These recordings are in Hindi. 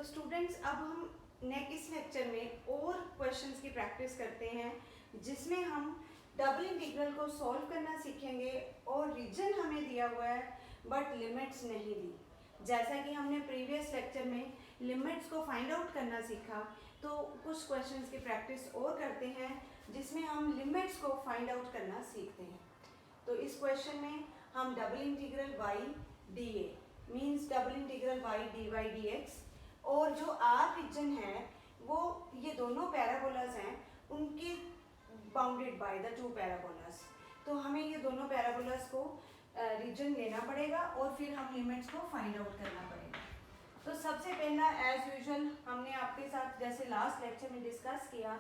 स्टूडेंट्स, अब हम इस लेक्चर में और क्वेश्चंस की प्रैक्टिस करते हैं जिसमें हम डबल इंटीग्रल को सॉल्व करना सीखेंगे और रीजन हमें दिया हुआ है बट लिमिट्स नहीं दी। जैसा कि हमने प्रीवियस लेक्चर में लिमिट्स को फाइंड आउट करना सीखा, तो कुछ क्वेश्चंस की प्रैक्टिस और करते हैं जिसमें हम लिमिट्स को फाइंड आउट करना सीखते हैं। तो इस क्वेश्चन में हम double integral y dA means double integral y dy dx और जो आर रीजन है वो ये दोनों पैराबोलास हैं, उनके bounded by the two parabolas. तो हमें ये दोनों पैराबोलास को रीजन लेना पड़ेगा और फिर हम लिमिट्स को फाइंड आउट करना पड़ेगा। तो सबसे पहला एज यूजुअल हमने आपके साथ जैसे लास्ट लेक्चर में डिस्कस किया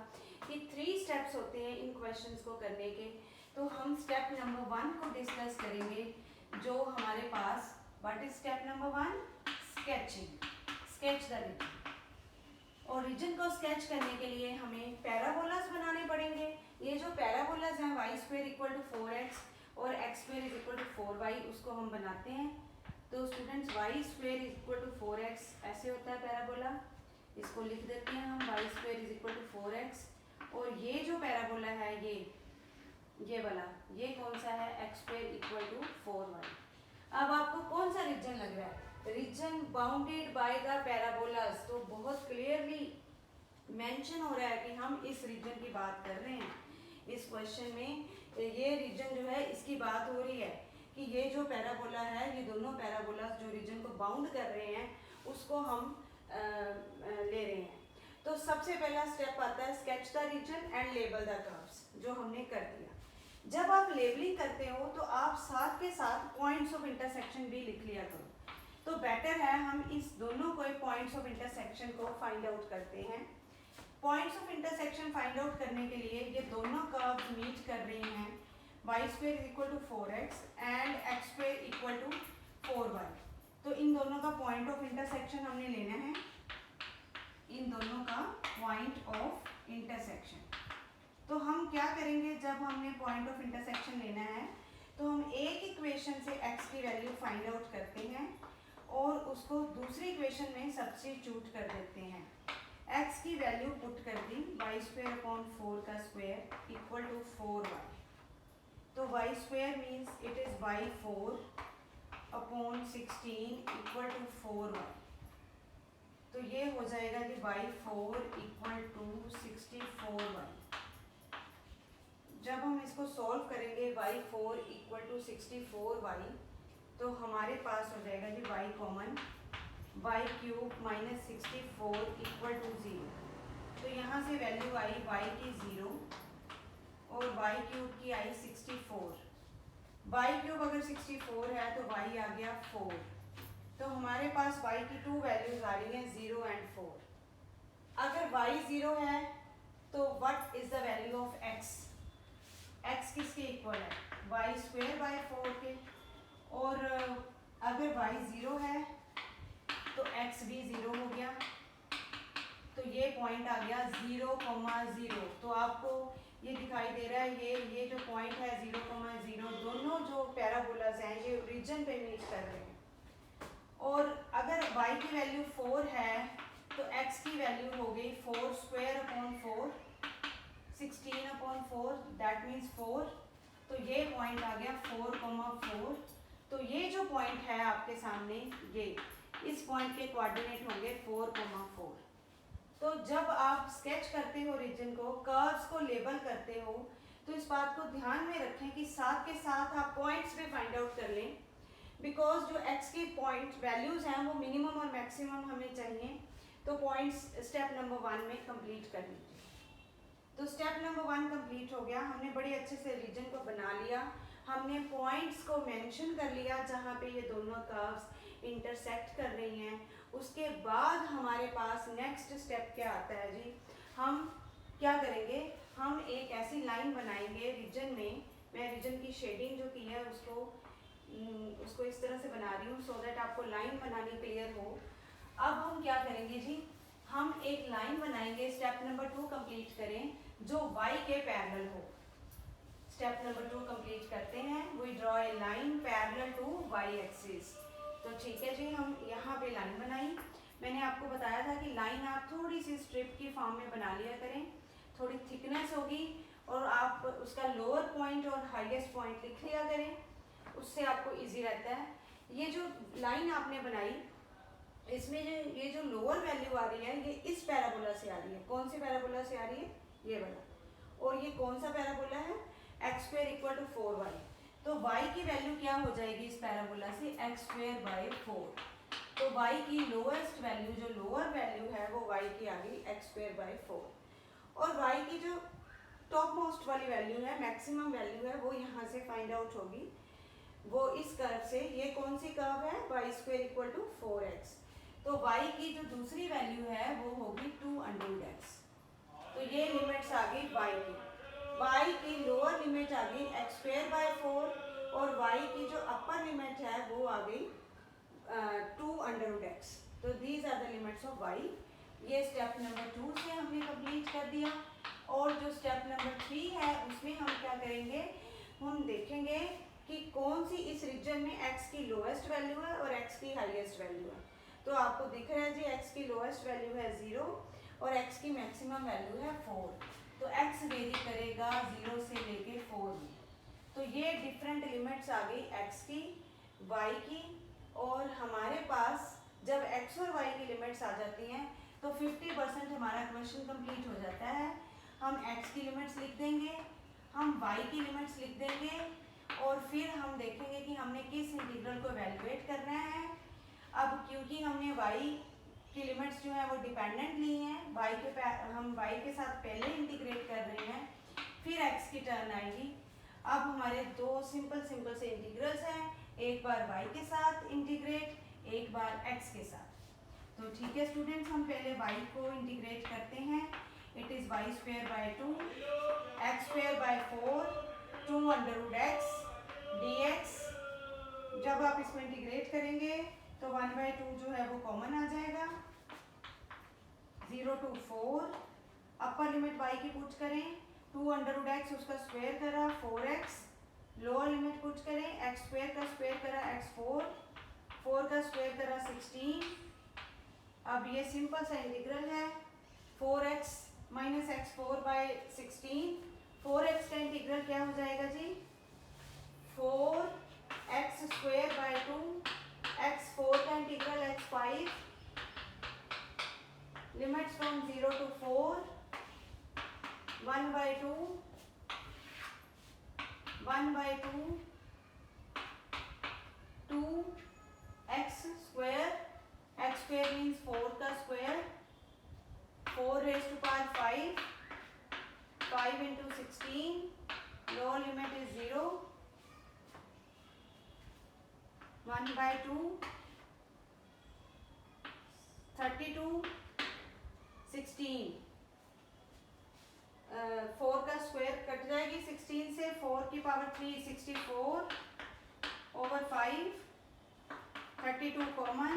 कि 3 स्टेप्स होते हैं इन क्वेश्चंस को करने के। तो हम स्टेप नंबर 1 को डिस्कस करेंगे जो हमारे पास what is step number 1? Sketching. Sketch the region. और रीजन को स्केच करने के लिए हमें पैराबोलास बनाने पड़ेंगे। ये जो पैराबोलास हैं y square equal to 4x और x square is equal to 4y, उसको हम बनाते हैं। तो students y square is equal to 4x ऐसे होता है पैराबोला, इसको लिख देते हैं हम y square is equal to 4x। और ये जो पैराबोला है ये वाला, ये कौन सा है? x square equal to 4y। अब आपको कौन सा रीजन लग रहा है? Region bounded by the parabolas. तो बहुत क्लियरली मेंशन हो रहा है कि हम इस रीजन की बात कर रहे हैं। इस क्वेश्चन में ये रीजन जो है इसकी बात हो रही है कि ये जो पैराबोला है, ये दोनों पैराबोलास जो रीजन को बाउंड कर रहे हैं उसको हम ले रहे हैं। तो सबसे पहला स्टेप आता है sketch the region and label the curves, जो हमने कर दिया। जब आप लेबलिंग करते हो तो आप साथ के साथ पॉइंट्स ऑफ इंटरसेक्शन भी लिख लिया करो। तो बेटर है हम इस दोनों को पॉइंट्स ऑफ इंटरसेक्शन को फाइंड आउट करते हैं। Points of intersection find out करने के लिए ये दोनों कर्व्स मीट कर रही हैं y square is equal to 4x and x square equal to 4y। तो इन दोनों का पॉइंट ऑफ इंटरसेक्शन हमने लेना है, इन दोनों का पॉइंट ऑफ इंटरसेक्शन। तो हम क्या करेंगे, जब हमने पॉइंट ऑफ इंटरसेक्शन लेना है तो हम एक इक्वेशन से x की वैल्यू फाइंड आउट करते हैं और उसको दूसरी इक्वेशन में सब्स्टिट्यूट कर देते हैं। x की वैल्यू पुट कर दी, y स्क्वायर अपॉन 4 का स्क्वायर इक्वल टू 4y। तो y square means it is y4 upon 16 equal to 4y। तो ये हो जाएगा कि y4 इक्वल टू 64y। जब हम इसको सॉल्व करेंगे y4 इक्वल टू 64y, तो हमारे पास हो जाएगा जी y common, y cube minus 64 equal to 0। तो यहाँ से वैल्यू आई y की 0 और y क्यूब की आई 64। y क्यूब अगर 64 है तो y आ गया 4। तो हमारे पास y की 2 वैल्यूज आ रही हैं 0 एंड 4। अगर y 0 है तो what is the value of x? x किसके इक्वल है? y स्क्वायर बाय 4 के। और अगर y 0 है तो x भी 0 हो गया। तो ये पॉइंट आ गया 0,0। तो आपको ये दिखाई दे रहा है, ये जो पॉइंट है 0,0, दोनों जो पैराबोलास हैं ये रीजन पे मीट कर रहे हैं। और अगर y की वैल्यू 4 है तो x की वैल्यू हो गई 4 square upon 4, 16 upon 4 that means 4। तो ये पॉइंट आ गया 4,4। तो ये जो पॉइंट है आपके सामने, ये इस पॉइंट के कोऑर्डिनेट होंगे 4,4। तो जब आप स्केच करते हो रीजन को, कर्व्स को लेबल करते हो, तो इस बात को ध्यान में रखें कि साथ के साथ आप पॉइंट्स भी फाइंड आउट कर लें, बिकॉज जो x के पॉइंट वैल्यूज हैं वो मिनिमम और मैक्सिमम हमें चाहिए। तो पॉइंट्स स्टेप नंबर 1 में कंप्लीट कर लीजिए। तो स्टेप नंबर 1 कंप्लीट हो गया, हमने बड़े अच्छे से रीजन को बना लिया, हमने पॉइंट्स को मेंशन कर लिया जहाँ पे ये दोनों कर्व्स इंटरसेक्ट कर रही हैं। उसके बाद हमारे पास नेक्स्ट स्टेप क्या आता है जी? हम क्या करेंगे, हम एक ऐसी लाइन बनाएंगे रीजन में। मैं रीजन की शेडिंग जो की है उसको इस तरह से बना रही हूँ सो दैट आपको लाइन बनानी क्लियर हो। अब हम क्या करेंगे जी, हम एक लाइन बनाएंगे, स्टेप नंबर 2 कंप्लीट करें जो y के पैरेलल हो। स्टेप नंबर 2 कंप्लीट करते हैं, we draw a line parallel to y axis. तो ठीक है जी, हम यहाँ पे लाइन बनाई। मैंने आपको बताया था कि लाइन आप थोड़ी सी स्ट्रिप की फॉर्म में बना लिया करें, थोड़ी थिकनेस होगी और आप उसका लोअर पॉइंट और हाईएस्ट पॉइंट लिख लिया करें, उससे आपको इजी रहता है। ये जो लाइन आपने बनाई, इसमें ये जो लोअर वैल्यू आ रही है ये इस पैराबोला से आ रही है। कौन से पैराबोला से आ रही है? ये वाला। और ये कौन सा पैराबोला है? X square equal to 4y। तो y की वैल्यू क्या हो जाएगी इस पैराबोला से? X square by 4। तो y की लोएस्ट वैल्यू, जो लोअर वैल्यू है वो y की आ गई एक्स स्क्वायर बाई 4। और y की जो टॉप मोस्ट वाली वैल्यू है, मैक्सिमम वैल्यू है, वो यहाँ से फाइंड आउट होगी, वो इस कर्व से। ये कौन सी कर्व है? Y square equal to 4x। तो y की जो दूसरी वैल्यू है वो होगी 2√x। तो ये लिमिट्स आ गई y की। y की लोअर लिमिट आ गई एक्स स्क्वायर बाय 4 और y की जो अपर लिमिट है वो आ गई 2√x। तो these are the limits of y। ये स्टेप नंबर 2 से हमने कंप्लीट कर दिया। और जो स्टेप नंबर 3 है उसमें हम क्या करेंगे, हम देखेंगे कि कौन सी इस रीजन में x की लोएस्ट वैल्यू है और x की हाईएस्ट वैल्यू है। तो आपको दिख रहा है जी x की लोएस्ट वैल्यू है 0 और x की मैक्सिमम वैल्यू है 4। तो x वेरी करेगा 0 से लेके 4 में। तो ये डिफरेंट लिमिट्स आ गई x की, y की। और हमारे पास जब x और y की लिमिट्स आ जाती हैं तो 50% हमारा क्वेश्चन कंप्लीट हो जाता है। हम x की लिमिट्स लिख देंगे, हम y की लिमिट्स लिख देंगे और फिर हम देखेंगे कि हमने किस इंटीग्रल को एवेलुएट करना है। अब क्योंकि हमने y की लिमिट्स जो है वो डिपेंडेंट ली हैं, हम y के साथ पहले इंटीग्रेट कर रहे हैं, फिर x की टर्न आएगी। अब हमारे दो सिंपल से इंटीग्रल्स हैं, एक बार y के साथ इंटीग्रेट, एक बार x के साथ। तो ठीक है स्टूडेंट्स, हम पहले y को इंटीग्रेट करते हैं। It is why square by 2 x square by 4 2√x dx। जब आप इसको इंटीग्रेट करेंगे तो 1/2 जो है वो कॉमन आ जाएगा। 0 to 4। अपर लिमिट y की पुट करें, 2√x उसका स्क्वायर करा 4x। लोअर लिमिट पुट करें, x स्क्वायर का स्क्वायर करा x4, 4 का स्क्वायर करा 16। अब ये सिंपल सा इंटीग्रल है, 4x minus x4 by 16। 4x का इंटीग्रल क्या हो जाएगा जी? 4x स्क्वायर बाई 2, x4 का integral x5। Limits from 0 to 4, 1/2 2x square, x square means 4 का square, 4 raised to power 5, 5 into 16, lower limit is 0, 1/2 32 16। 4 का स्क्वायर कट जाएगी 16 से, 4 की power 3 64 over 5, 32 common,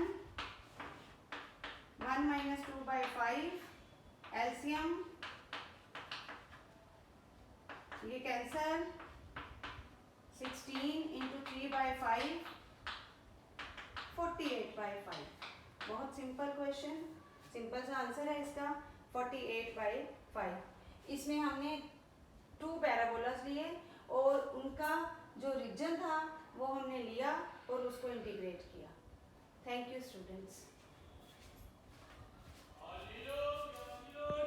1 minus 2/5 LCM, ये कैंसल, 16 into 3/5 48/5। बहुत सिंपल क्वेश्चन, सिंपल सा आंसर है इसका 48/5। इसमें हमने 2 पैराबोलास लिए और उनका जो रीजन था वो हमने लिया और उसको इंटीग्रेट किया। Thank you students.